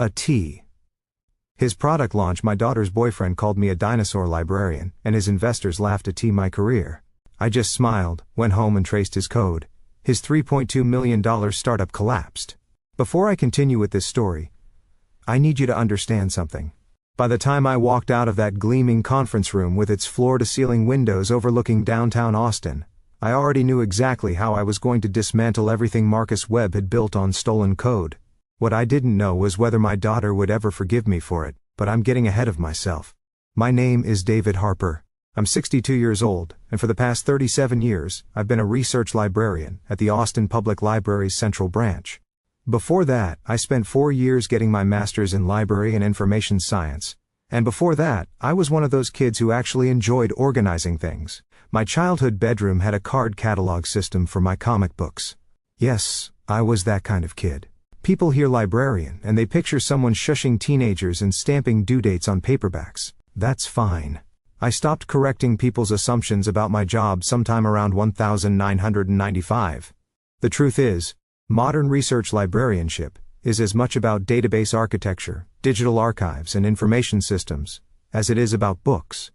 A T. His product launch, my daughter's boyfriend called me a dinosaur librarian, and his investors laughed at my career. I just smiled, went home and traced his code. His $3.2 million startup collapsed. Before I continue with this story, I need you to understand something. By the time I walked out of that gleaming conference room with its floor-to-ceiling windows overlooking downtown Austin, I already knew exactly how I was going to dismantle everything Marcus Webb had built on stolen code. What I didn't know was whether my daughter would ever forgive me for it, but I'm getting ahead of myself. My name is David Harper. I'm 62 years old, and for the past 37 years, I've been a research librarian at the Austin Public Library's Central Branch. Before that, I spent 4 years getting my master's in library and information science. And before that, I was one of those kids who actually enjoyed organizing things. My childhood bedroom had a card catalog system for my comic books. Yes, I was that kind of kid. People hear librarian and they picture someone shushing teenagers and stamping due dates on paperbacks. That's fine. I stopped correcting people's assumptions about my job sometime around 1995. The truth is, modern research librarianship is as much about database architecture, digital archives and information systems, as it is about books.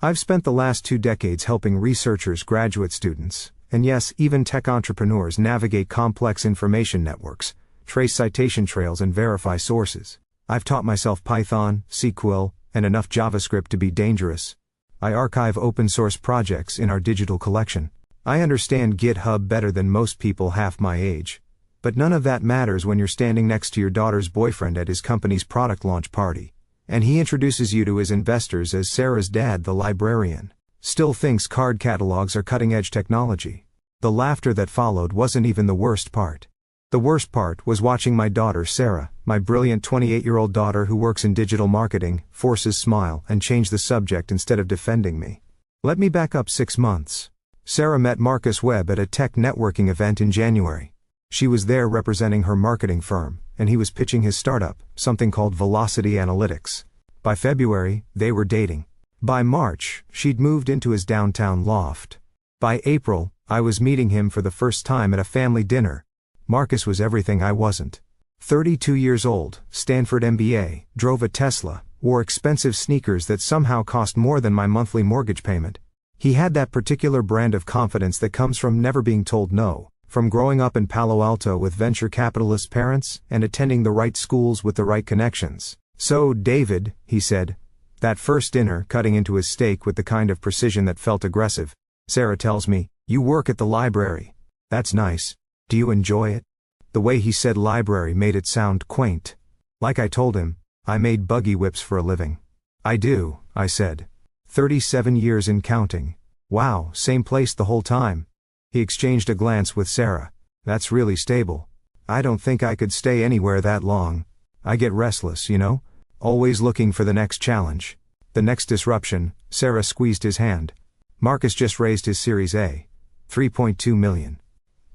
I've spent the last 2 decades helping researchers, graduate students, and yes, even tech entrepreneurs navigate complex information networks, trace citation trails and verify sources. I've taught myself Python, SQL, and enough JavaScript to be dangerous. I archive open source projects in our digital collection. I understand GitHub better than most people half my age. But none of that matters when you're standing next to your daughter's boyfriend at his company's product launch party, and he introduces you to his investors as Sarah's dad, the librarian. Still thinks card catalogs are cutting-edge technology. The laughter that followed wasn't even the worst part. The worst part was watching my daughter Sarah, my brilliant 28-year-old daughter who works in digital marketing, force his smile and change the subject instead of defending me. Let me back up 6 months. Sarah met Marcus Webb at a tech networking event in January. She was there representing her marketing firm, and he was pitching his startup, something called Velocity Analytics. By February, they were dating. By March, she'd moved into his downtown loft. By April, I was meeting him for the first time at a family dinner. Marcus was everything I wasn't. 32 years old, Stanford MBA, drove a Tesla, wore expensive sneakers that somehow cost more than my monthly mortgage payment. He had that particular brand of confidence that comes from never being told no, from growing up in Palo Alto with venture capitalist parents and attending the right schools with the right connections. "So, David," he said, that first dinner cutting into his steak with the kind of precision that felt aggressive. "Sarah tells me, you work at the library. That's nice. Do you enjoy it?" The way he said library made it sound quaint. Like I told him, I made buggy whips for a living. "I do," I said. 37 years and counting. "Wow, same place the whole time." He exchanged a glance with Sarah. "That's really stable. I don't think I could stay anywhere that long. I get restless, you know? Always looking for the next challenge. The next disruption." Sarah squeezed his hand. "Marcus just raised his Series A. $3.2 million.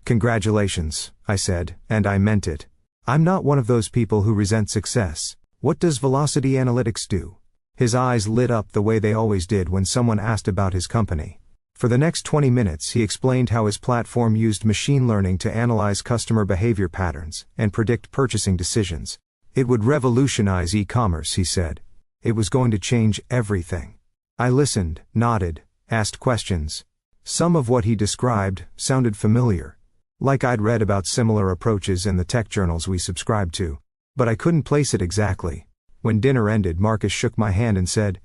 "Congratulations," I said, and I meant it. I'm not one of those people who resent success. "What does Velocity Analytics do?" His eyes lit up the way they always did when someone asked about his company. For the next 20 minutes he explained how his platform used machine learning to analyze customer behavior patterns and predict purchasing decisions. It would revolutionize e-commerce, he said. It was going to change everything. I listened, nodded, asked questions. Some of what he described sounded familiar, like I'd read about similar approaches in the tech journals we subscribed to. But I couldn't place it exactly. When dinner ended, Marcus shook my hand and said,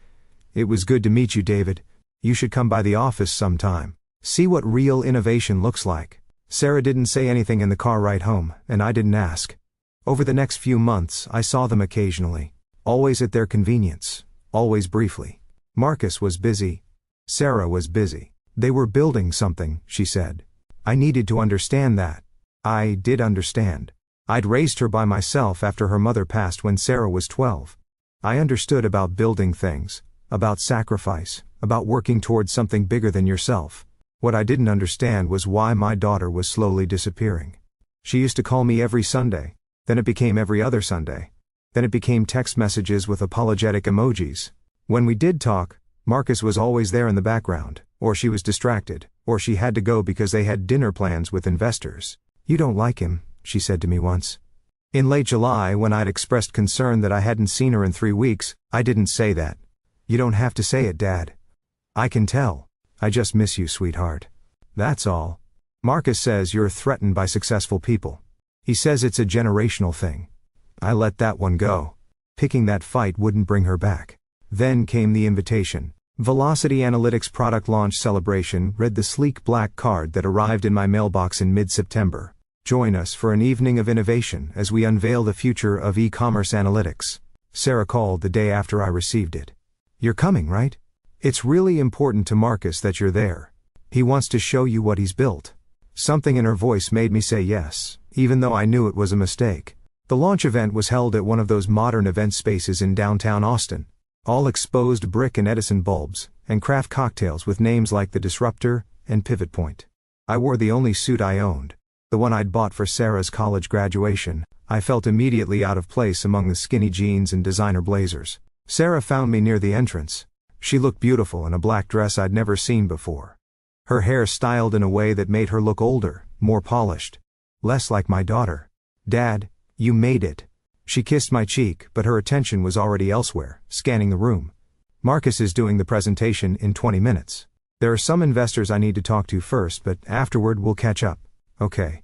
"It was good to meet you, David. You should come by the office sometime. See what real innovation looks like." Sarah didn't say anything in the car ride home, and I didn't ask. Over the next few months, I saw them occasionally. Always at their convenience. Always briefly. Marcus was busy. Sarah was busy. They were building something, she said. I needed to understand that. I did understand. I'd raised her by myself after her mother passed when Sarah was 12. I understood about building things, about sacrifice, about working towards something bigger than yourself. What I didn't understand was why my daughter was slowly disappearing. She used to call me every Sunday, then it became every other Sunday. Then it became text messages with apologetic emojis. When we did talk, Marcus was always there in the background, or she was distracted, or she had to go because they had dinner plans with investors. "You don't like him," she said to me once. In late July, when I'd expressed concern that I hadn't seen her in 3 weeks, I didn't say that. You don't have to say it, Dad. I can tell. I just miss you, sweetheart. That's all. Marcus says you're threatened by successful people. He says it's a generational thing. I let that one go. Picking that fight wouldn't bring her back. Then came the invitation. Velocity Analytics product launch celebration. Read the sleek black card that arrived in my mailbox in mid-September. Join us for an evening of innovation as we unveil the future of e-commerce analytics. Sarah called the day after I received it. You're coming, right? It's really important to Marcus that you're there. He wants to show you what he's built. Something in her voice made me say yes, even though I knew it was a mistake. The launch event was held at one of those modern event spaces in downtown Austin. All exposed brick and Edison bulbs, and craft cocktails with names like The Disruptor and Pivot Point. I wore the only suit I owned, the one I'd bought for Sarah's college graduation. I felt immediately out of place among the skinny jeans and designer blazers. Sarah found me near the entrance. She looked beautiful in a black dress I'd never seen before. Her hair styled in a way that made her look older, more polished. Less like my daughter. Dad, you made it. She kissed my cheek, but her attention was already elsewhere, scanning the room. Marcus is doing the presentation in 20 minutes. There are some investors I need to talk to first, but afterward we'll catch up. Okay.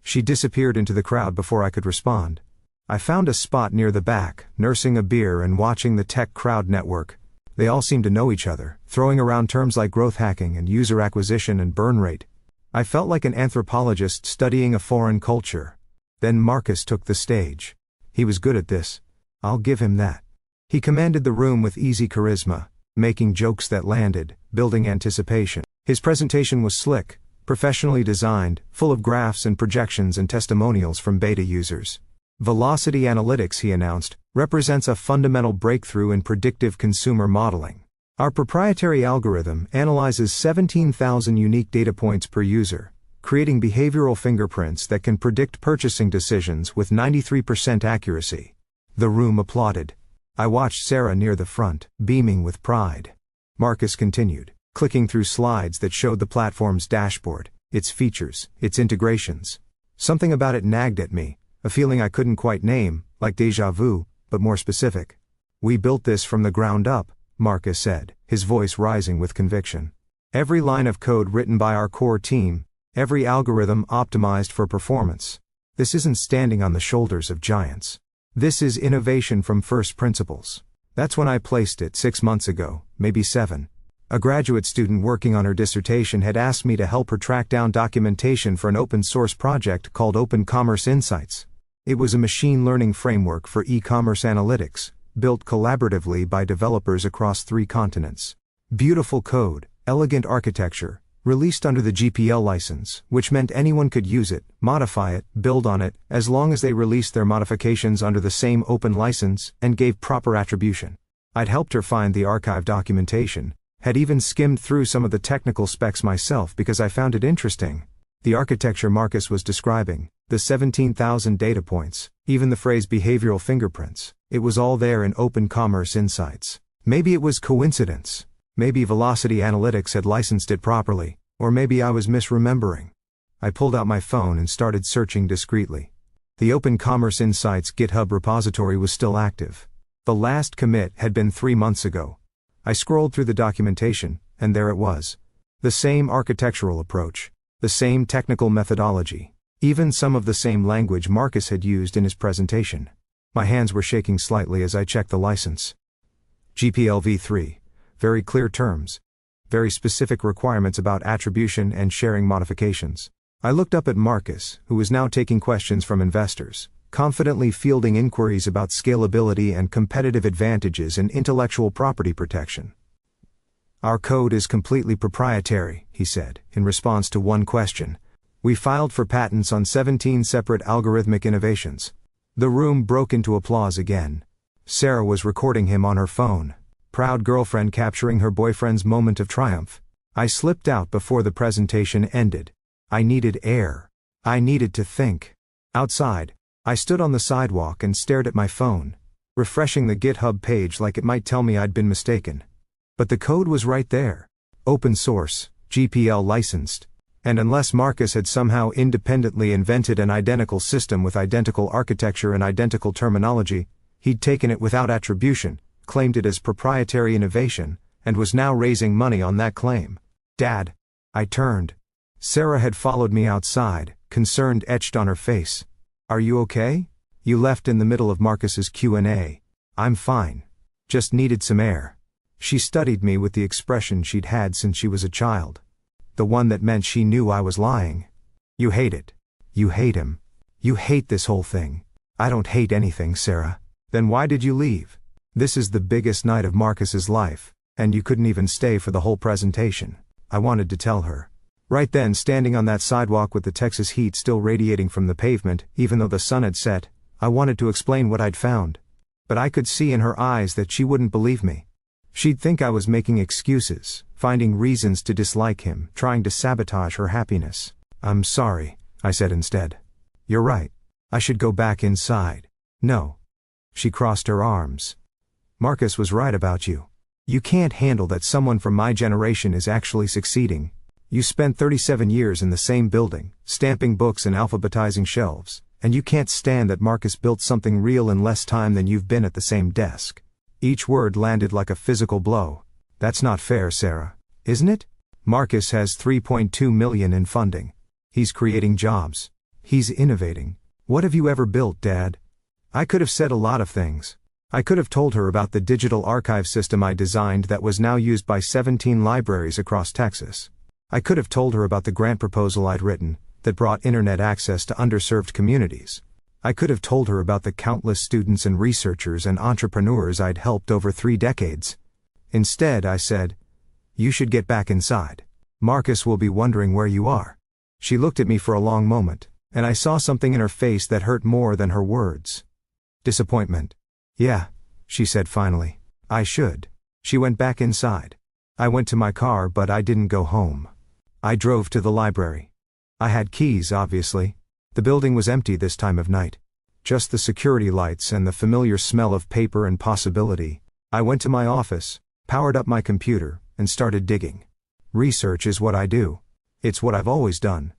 She disappeared into the crowd before I could respond. I found a spot near the back, nursing a beer and watching the tech crowd network. They all seemed to know each other, throwing around terms like growth hacking and user acquisition and burn rate. I felt like an anthropologist studying a foreign culture. Then Marcus took the stage. He was good at this. I'll give him that. He commanded the room with easy charisma, making jokes that landed, building anticipation. His presentation was slick, professionally designed, full of graphs and projections and testimonials from beta users. Velocity Analytics, he announced, represents a fundamental breakthrough in predictive consumer modeling. Our proprietary algorithm analyzes 17,000 unique data points per user, creating behavioral fingerprints that can predict purchasing decisions with 93% accuracy. The room applauded. I watched Sarah near the front, beaming with pride. Marcus continued, clicking through slides that showed the platform's dashboard, its features, its integrations. Something about it nagged at me, a feeling I couldn't quite name, like déjà vu, but more specific. We built this from the ground up, Marcus said, his voice rising with conviction. Every line of code written by our core team, every algorithm optimized for performance. This isn't standing on the shoulders of giants. This is innovation from first principles. That's when I placed it 6 months ago, maybe 7. A graduate student working on her dissertation had asked me to help her track down documentation for an open source project called Open Commerce Insights. It was a machine learning framework for e-commerce analytics, built collaboratively by developers across 3 continents. Beautiful code, elegant architecture, released under the GPL license, which meant anyone could use it, modify it, build on it, as long as they released their modifications under the same open license and gave proper attribution. I'd helped her find the archive documentation, had even skimmed through some of the technical specs myself because I found it interesting. The architecture Marcus was describing, the 17,000 data points, even the phrase behavioral fingerprints, it was all there in Open Commerce Insights. Maybe it was coincidence. Maybe Velocity Analytics had licensed it properly, or maybe I was misremembering. I pulled out my phone and started searching discreetly. The Open Commerce Insights GitHub repository was still active. The last commit had been 3 months ago. I scrolled through the documentation, and there it was. The same architectural approach, the same technical methodology, even some of the same language Marcus had used in his presentation. My hands were shaking slightly as I checked the license. GPL v3. Very clear terms. Very specific requirements about attribution and sharing modifications. I looked up at Marcus, who was now taking questions from investors, confidently fielding inquiries about scalability and competitive advantages in intellectual property protection. Our code is completely proprietary, he said, in response to one question. We filed for patents on 17 separate algorithmic innovations. The room broke into applause again. Sarah was recording him on her phone. Proud girlfriend capturing her boyfriend's moment of triumph. I slipped out before the presentation ended. I needed air. I needed to think. Outside, I stood on the sidewalk and stared at my phone, refreshing the GitHub page like it might tell me I'd been mistaken. But the code was right there. Open source, GPL licensed. And unless Marcus had somehow independently invented an identical system with identical architecture and identical terminology, he'd taken it without attribution, claimed it as proprietary innovation, and was now raising money on that claim. Dad. I turned. Sarah had followed me outside, concern etched on her face. Are you okay? You left in the middle of Marcus's Q&A. I'm fine. Just needed some air. She studied me with the expression she'd had since she was a child. The one that meant she knew I was lying. You hate it. You hate him. You hate this whole thing. I don't hate anything, Sarah. Then why did you leave? This is the biggest night of Marcus's life, and you couldn't even stay for the whole presentation. I wanted to tell her. Right then, standing on that sidewalk with the Texas heat still radiating from the pavement, even though the sun had set, I wanted to explain what I'd found. But I could see in her eyes that she wouldn't believe me. She'd think I was making excuses, finding reasons to dislike him, trying to sabotage her happiness. I'm sorry, I said instead. You're right. I should go back inside. No. She crossed her arms. Marcus was right about you. You can't handle that someone from my generation is actually succeeding. You spent 37 years in the same building, stamping books and alphabetizing shelves, and you can't stand that Marcus built something real in less time than you've been at the same desk. Each word landed like a physical blow. That's not fair, Sarah. Isn't it? Marcus has $3.2 million in funding. He's creating jobs. He's innovating. What have you ever built, Dad? I could have said a lot of things. I could have told her about the digital archive system I designed that was now used by 17 libraries across Texas. I could have told her about the grant proposal I'd written, that brought internet access to underserved communities. I could have told her about the countless students and researchers and entrepreneurs I'd helped over 3 decades. Instead, I said, you should get back inside. Marcus will be wondering where you are. She looked at me for a long moment, and I saw something in her face that hurt more than her words. Disappointment. Yeah, she said finally. I should. She went back inside. I went to my car, but I didn't go home. I drove to the library. I had keys, obviously. The building was empty this time of night. Just the security lights and the familiar smell of paper and possibility. I went to my office, powered up my computer, and started digging. Research is what I do. It's what I've always done.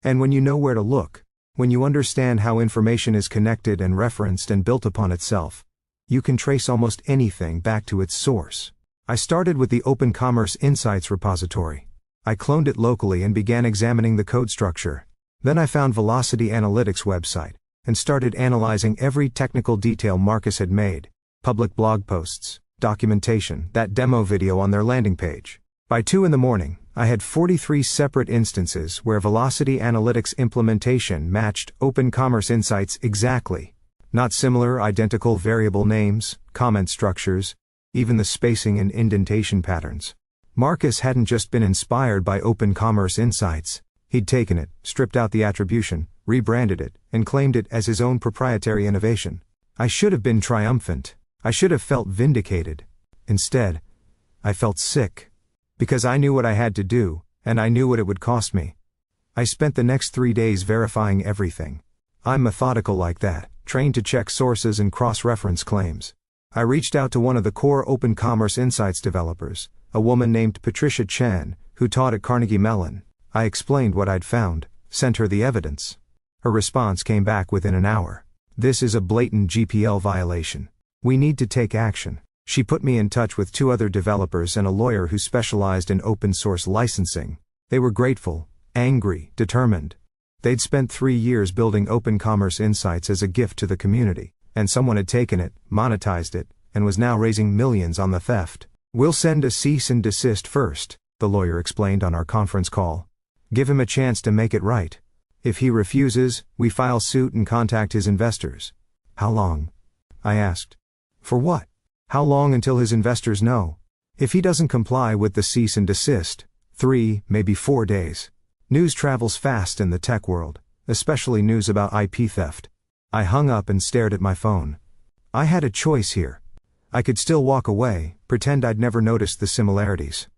And when you know where to look, when you understand how information is connected and referenced and built upon itself, you can trace almost anything back to its source. I started with the Open Commerce Insights repository. I cloned it locally and began examining the code structure. Then I found Velocity Analytics' website, and started analyzing every technical detail Marcus had made. Public blog posts, documentation, that demo video on their landing page. By 2 a.m, I had 43 separate instances where Velocity Analytics implementation matched Open Commerce Insights exactly. Not similar, identical variable names, comment structures, even the spacing and indentation patterns. Marcus hadn't just been inspired by Open Commerce Insights. He'd taken it, stripped out the attribution, rebranded it, and claimed it as his own proprietary innovation. I should have been triumphant. I should have felt vindicated. Instead, I felt sick. Because I knew what I had to do, and I knew what it would cost me. I spent the next 3 days verifying everything. I'm methodical like that, trained to check sources and cross-reference claims. I reached out to one of the core Open Commerce Insights developers, a woman named Patricia Chen, who taught at Carnegie Mellon. I explained what I'd found, sent her the evidence. Her response came back within an hour. This is a blatant GPL violation. We need to take action. She put me in touch with 2 other developers and a lawyer who specialized in open source licensing. They were grateful, angry, determined. They'd spent 3 years building Open Commerce Insights as a gift to the community, and someone had taken it, monetized it, and was now raising millions on the theft. We'll send a cease and desist first, the lawyer explained on our conference call. Give him a chance to make it right. If he refuses, we file suit and contact his investors. How long? I asked. For what? How long until his investors know? If he doesn't comply with the cease and desist, 3, maybe 4 days. News travels fast in the tech world, especially news about IP theft. I hung up and stared at my phone. I had a choice here. I could still walk away, pretend I'd never noticed the similarities.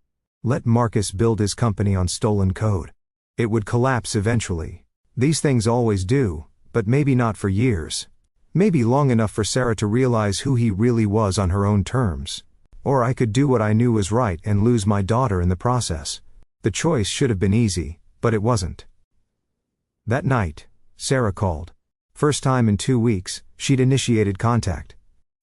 Let Marcus build his company on stolen code. It would collapse eventually. These things always do, but maybe not for years. Maybe long enough for Sarah to realize who he really was on her own terms. Or I could do what I knew was right and lose my daughter in the process. The choice should have been easy, But it wasn't. That night, Sarah called. First time in 2 weeks, she'd initiated contact.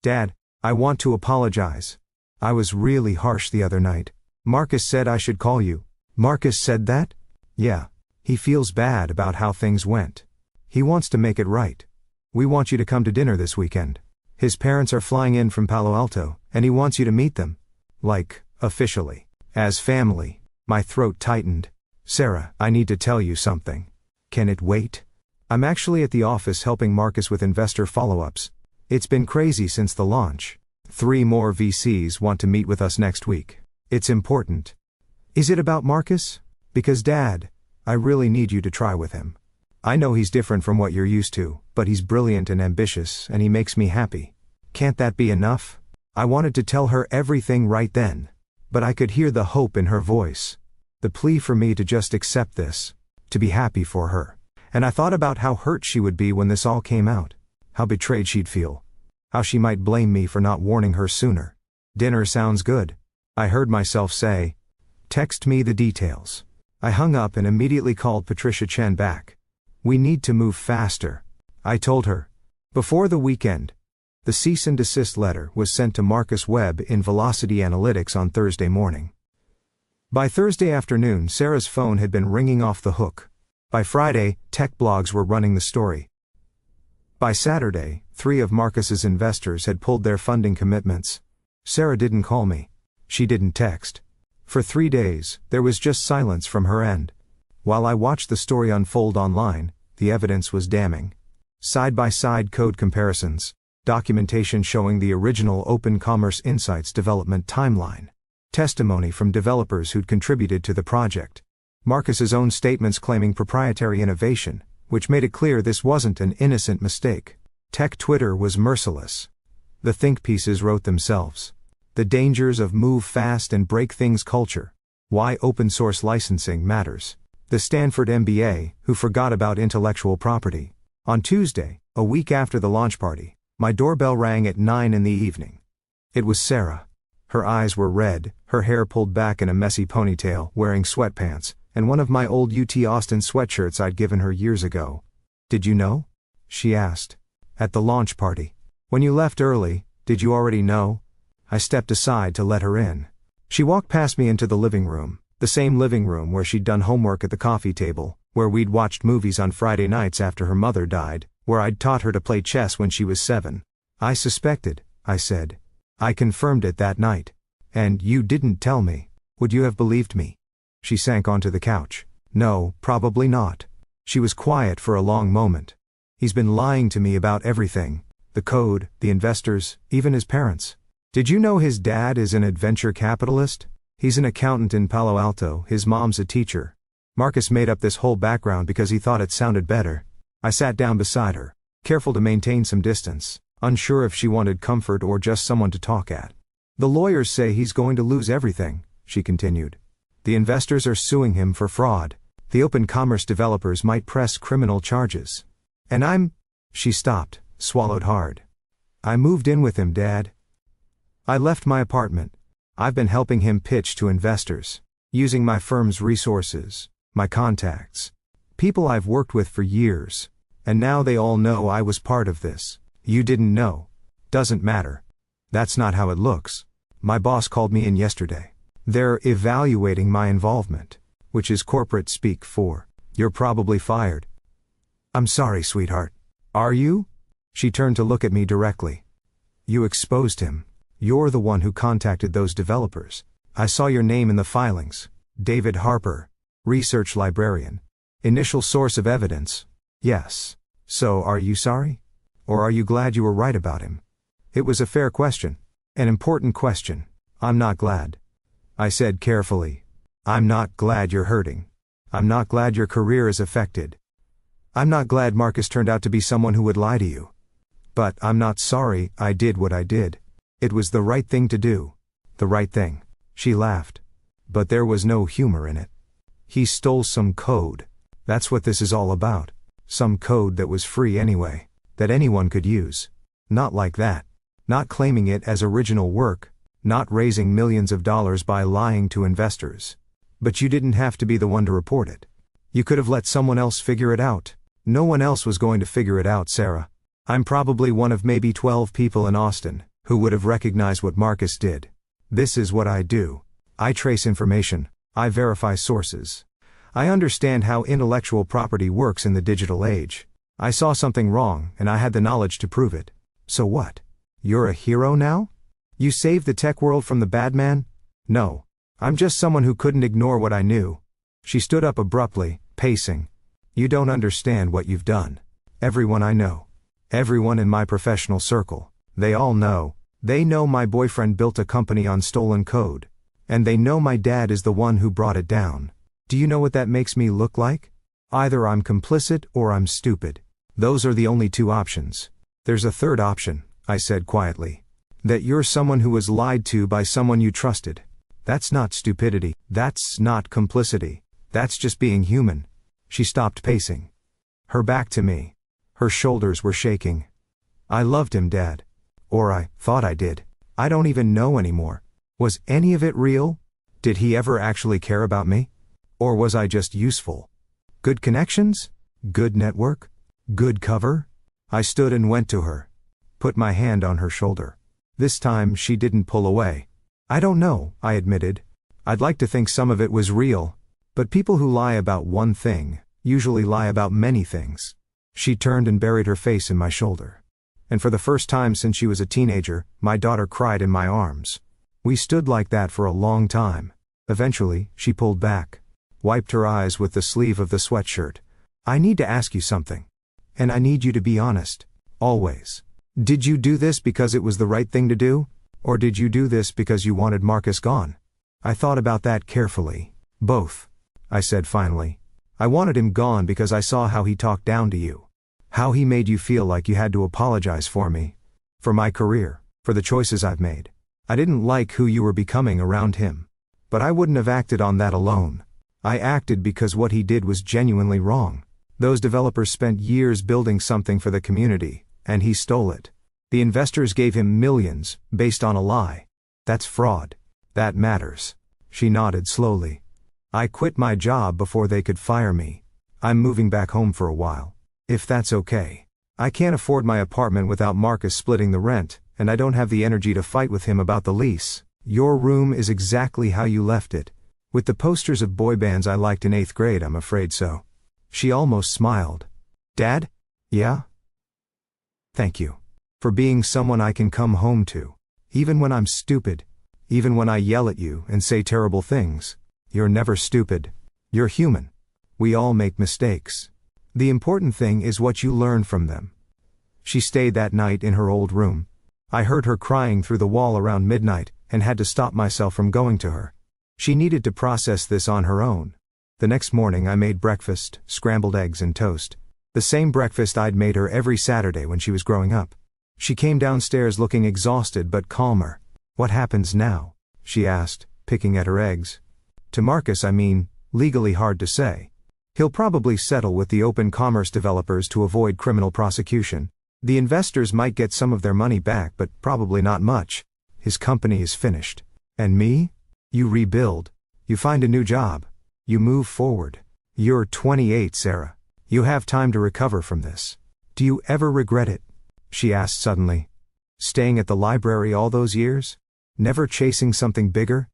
"Dad, I want to apologize. I was really harsh the other night. Marcus said I should call you." "Marcus said that?" "Yeah. He feels bad about how things went. He wants to make it right. We want you to come to dinner this weekend. His parents are flying in from Palo Alto, and he wants you to meet them. Like, officially. As family." My throat tightened. "Sarah, I need to tell you something. Can it wait? I'm actually at the office helping Marcus with investor follow-ups. It's been crazy since the launch. 3 more VCs want to meet with us next week. It's important." "Is it about Marcus? Because Dad, I really need you to try with him. I know he's different from what you're used to, but he's brilliant and ambitious, and he makes me happy. Can't that be enough?" I wanted to tell her everything right then, but I could hear the hope in her voice. The plea for me to just accept this, to be happy for her. And I thought about how hurt she would be when this all came out. How betrayed she'd feel. How she might blame me for not warning her sooner. "Dinner sounds good," I heard myself say. "Text me the details." I hung up and immediately called Patricia Chen back. "We need to move faster," I told her. Before the weekend, the cease and desist letter was sent to Marcus Webb in Velocity Analytics on Thursday morning. By Thursday afternoon, Sarah's phone had been ringing off the hook. By Friday, tech blogs were running the story. By Saturday, 3 of Marcus's investors had pulled their funding commitments. Sarah didn't call me. She didn't text. For 3 days, there was just silence from her end. While I watched the story unfold online, the evidence was damning. Side-by-side code comparisons, documentation showing the original Open Commerce Insights development timeline, testimony from developers who'd contributed to the project, Marcus's own statements claiming proprietary innovation, which made it clear this wasn't an innocent mistake. Tech Twitter was merciless. The think pieces wrote themselves. The dangers of move fast and break things culture. Why open source licensing matters. The Stanford MBA, who forgot about intellectual property. On Tuesday, a week after the launch party, my doorbell rang at 9 in the evening. It was Sarah. Her eyes were red, her hair pulled back in a messy ponytail, wearing sweatpants, and one of my old UT Austin sweatshirts I'd given her years ago. "Did you know?" she asked. "At the launch party. When you left early, did you already know?" I stepped aside to let her in. She walked past me into the living room, the same living room where she'd done homework at the coffee table, where we'd watched movies on Friday nights after her mother died, where I'd taught her to play chess when she was 7. "I suspected," I said. "I confirmed it that night. And you didn't tell me. Would you have believed me?" She sank onto the couch. "No, probably not." She was quiet for a long moment. "He's been lying to me about everything. The code, the investors, even his parents. Did you know his dad is an adventure capitalist? He's an accountant in Palo Alto, his mom's a teacher." Marcus made up this whole background because he thought it sounded better. I sat down beside her, careful to maintain some distance, unsure if she wanted comfort or just someone to talk at. "The lawyers say he's going to lose everything," she continued. "The investors are suing him for fraud. The open commerce developers might press criminal charges. And She stopped, swallowed hard. "I moved in with him, Dad. I left my apartment. I've been helping him pitch to investors, using my firm's resources, my contacts, people I've worked with for years, and now they all know I was part of this." "You didn't know. Doesn't matter. That's not how it looks. My boss called me in yesterday. They're evaluating my involvement, which is corporate speak for, you're probably fired." "I'm sorry, sweetheart." "Are you?" She turned to look at me directly. "You exposed him. You're the one who contacted those developers. I saw your name in the filings. David Harper, research librarian. Initial source of evidence. Yes. So are you sorry? Or are you glad you were right about him?" It was a fair question. An important question. "I'm not glad," I said carefully. "I'm not glad you're hurting. I'm not glad your career is affected. I'm not glad Marcus turned out to be someone who would lie to you. But I'm not sorry I did what I did. It was the right thing to do. The right thing." She laughed. "But there was no humor in it. He stole some code. That's what this is all about. Some code that was free anyway, that anyone could use. Not like that. Not claiming it as original work, not raising millions of dollars by lying to investors. But you didn't have to be the one to report it. You could have let someone else figure it out. No one else was going to figure it out, Sarah. I'm probably one of maybe 12 people in Austin who would have recognized what Marcus did. This is what I do. I trace information. I verify sources. I understand how intellectual property works in the digital age. I saw something wrong, and I had the knowledge to prove it. So what? You're a hero now? You saved the tech world from the bad man? No. I'm just someone who couldn't ignore what I knew. She stood up abruptly, pacing. You don't understand what you've done. Everyone I know. Everyone in my professional circle. They all know. They know my boyfriend built a company on stolen code. And they know my dad is the one who brought it down. Do you know what that makes me look like? Either I'm complicit or I'm stupid. Those are the only two options. There's a third option, I said quietly. That you're someone who was lied to by someone you trusted. That's not stupidity. That's not complicity. That's just being human. She stopped pacing. Her back to me. Her shoulders were shaking. I loved him, Dad. Or I thought I did. I don't even know anymore. Was any of it real? Did he ever actually care about me? Or was I just useful? Good connections? Good network? Good cover? I stood and went to her. Put my hand on her shoulder. This time she didn't pull away. I don't know, I admitted. I'd like to think some of it was real. But people who lie about one thing usually lie about many things. She turned and buried her face in my shoulder. And for the first time since she was a teenager, my daughter cried in my arms. We stood like that for a long time. Eventually, she pulled back. Wiped her eyes with the sleeve of the sweatshirt. I need to ask you something. And I need you to be honest. Always. Did you do this because it was the right thing to do? Or did you do this because you wanted Marcus gone? I thought about that carefully. Both. I said finally. I wanted him gone because I saw how he talked down to you. How he made you feel like you had to apologize for me. For my career. For the choices I've made. I didn't like who you were becoming around him. But I wouldn't have acted on that alone. I acted because what he did was genuinely wrong. Those developers spent years building something for the community, and he stole it. The investors gave him millions, based on a lie. That's fraud. That matters. She nodded slowly. I quit my job before they could fire me. I'm moving back home for a while. If that's okay. I can't afford my apartment without Marcus splitting the rent, and I don't have the energy to fight with him about the lease. Your room is exactly how you left it. With the posters of boy bands I liked in 8th grade, I'm afraid so. She almost smiled. Dad? Yeah? Thank you. For being someone I can come home to. Even when I'm stupid. Even when I yell at you and say terrible things. You're never stupid. You're human. We all make mistakes. The important thing is what you learn from them. She stayed that night in her old room. I heard her crying through the wall around midnight, and had to stop myself from going to her. She needed to process this on her own. The next morning I made breakfast, scrambled eggs and toast. The same breakfast I'd made her every Saturday when she was growing up. She came downstairs looking exhausted but calmer. What happens now? She asked, picking at her eggs. To Marcus, I mean, legally hard to say. He'll probably settle with the open commerce developers to avoid criminal prosecution. The investors might get some of their money back, but probably not much. His company is finished. And me? You rebuild. You find a new job. You move forward. You're 28, Sarah. You have time to recover from this. Do you ever regret it? She asked suddenly. Staying at the library all those years? Never chasing something bigger?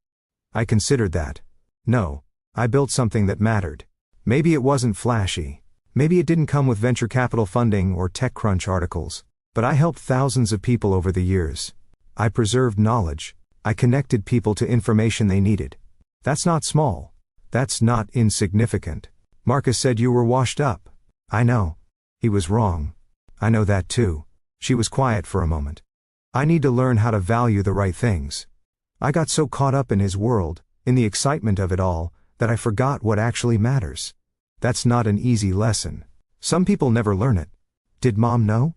I considered that. No. I built something that mattered. Maybe it wasn't flashy. Maybe it didn't come with venture capital funding or TechCrunch articles. But I helped thousands of people over the years. I preserved knowledge. I connected people to information they needed. That's not small. That's not insignificant. Marcus said you were washed up. I know. He was wrong. I know that too. She was quiet for a moment. I need to learn how to value the right things. I got so caught up in his world, in the excitement of it all, that I forgot what actually matters. That's not an easy lesson. Some people never learn it. Did Mom know?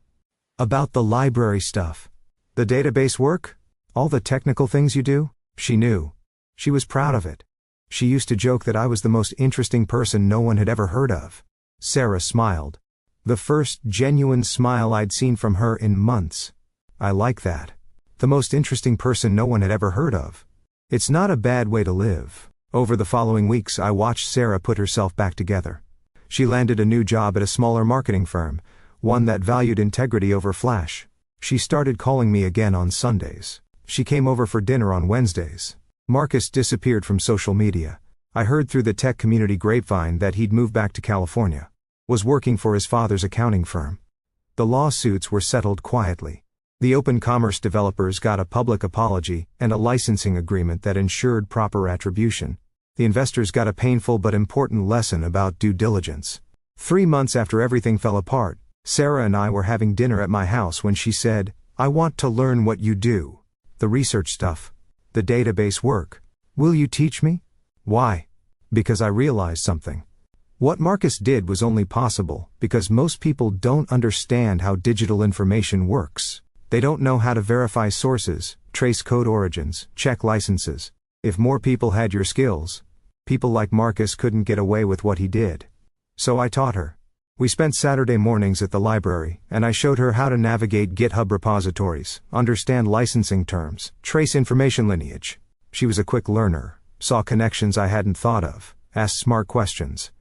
About the library stuff. The database work? All the technical things you do? She knew. She was proud of it. She used to joke that I was the most interesting person no one had ever heard of. Sarah smiled. The first genuine smile I'd seen from her in months. I like that. The most interesting person no one had ever heard of. It's not a bad way to live. Over the following weeks I watched Sarah put herself back together. She landed a new job at a smaller marketing firm, one that valued integrity over flash. She started calling me again on Sundays. She came over for dinner on Wednesdays. Marcus disappeared from social media. I heard through the tech community grapevine that he'd moved back to California. Was working for his father's accounting firm. The lawsuits were settled quietly. The open commerce developers got a public apology and a licensing agreement that ensured proper attribution. The investors got a painful but important lesson about due diligence. 3 months after everything fell apart, Sarah and I were having dinner at my house when she said, "I want to learn what you do. The research stuff. The database work. Will you teach me?" Why? Because I realized something. What Marcus did was only possible because most people don't understand how digital information works. They don't know how to verify sources, trace code origins, check licenses. If more people had your skills, people like Marcus couldn't get away with what he did. So I taught her. We spent Saturday mornings at the library, and I showed her how to navigate GitHub repositories, understand licensing terms, trace information lineage. She was a quick learner, saw connections I hadn't thought of, asked smart questions.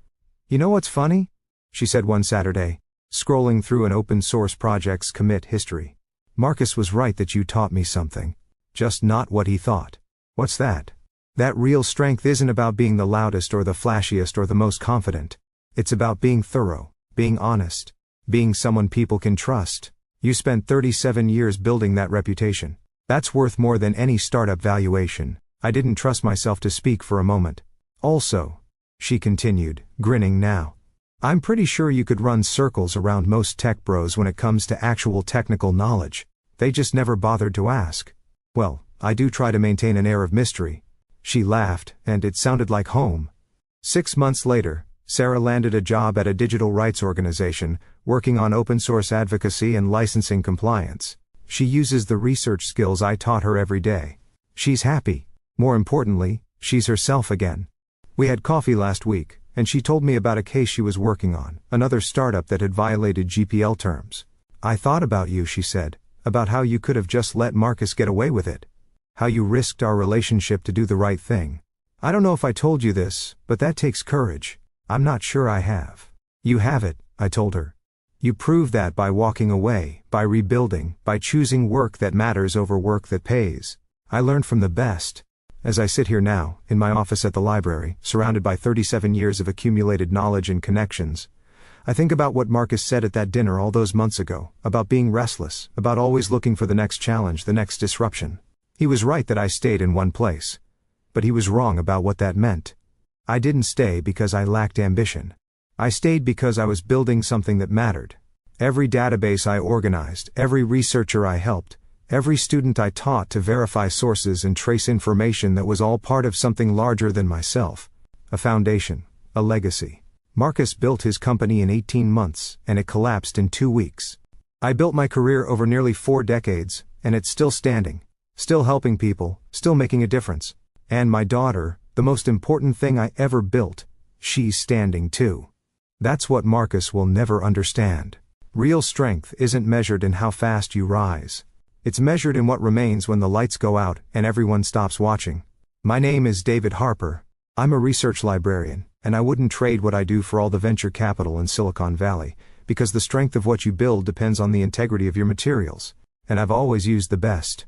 "You know what's funny?" she said one Saturday, scrolling through an open source project's commit history. "Marcus was right that you taught me something. Just not what he thought." "What's that?" "That real strength isn't about being the loudest or the flashiest or the most confident. It's about being thorough, being honest, being someone people can trust. You spent 37 years building that reputation. That's worth more than any startup valuation." I didn't trust myself to speak for a moment. "Also," she continued, grinning now, "I'm pretty sure you could run circles around most tech bros when it comes to actual technical knowledge. They just never bothered to ask." "Well, I do try to maintain an air of mystery." She laughed, and it sounded like home. 6 months later, Sarah landed a job at a digital rights organization, working on open source advocacy and licensing compliance. She uses the research skills I taught her every day. She's happy. More importantly, she's herself again. We had coffee last week, and she told me about a case she was working on, another startup that had violated GPL terms. "I thought about you," she said, "about how you could have just let Marcus get away with it. How you risked our relationship to do the right thing. I don't know if I told you this, but that takes courage." "I'm not sure I have." "You have it," I told her. "You proved that by walking away, by rebuilding, by choosing work that matters over work that pays. I learned from the best." As I sit here now, in my office at the library, surrounded by 37 years of accumulated knowledge and connections, I think about what Marcus said at that dinner all those months ago, about being restless, about always looking for the next challenge, the next disruption. He was right that I stayed in one place. But he was wrong about what that meant. I didn't stay because I lacked ambition. I stayed because I was building something that mattered. Every database I organized, every researcher I helped, every student I taught to verify sources and trace information, that was all part of something larger than myself. A foundation, a legacy. Marcus built his company in 18 months, and it collapsed in 2 weeks. I built my career over nearly 4 decades, and it's still standing. Still helping people, still making a difference. And my daughter, the most important thing I ever built, she's standing too. That's what Marcus will never understand. Real strength isn't measured in how fast you rise. It's measured in what remains when the lights go out and everyone stops watching. My name is David Harper. I'm a research librarian, and I wouldn't trade what I do for all the venture capital in Silicon Valley, because the strength of what you build depends on the integrity of your materials. And I've always used the best.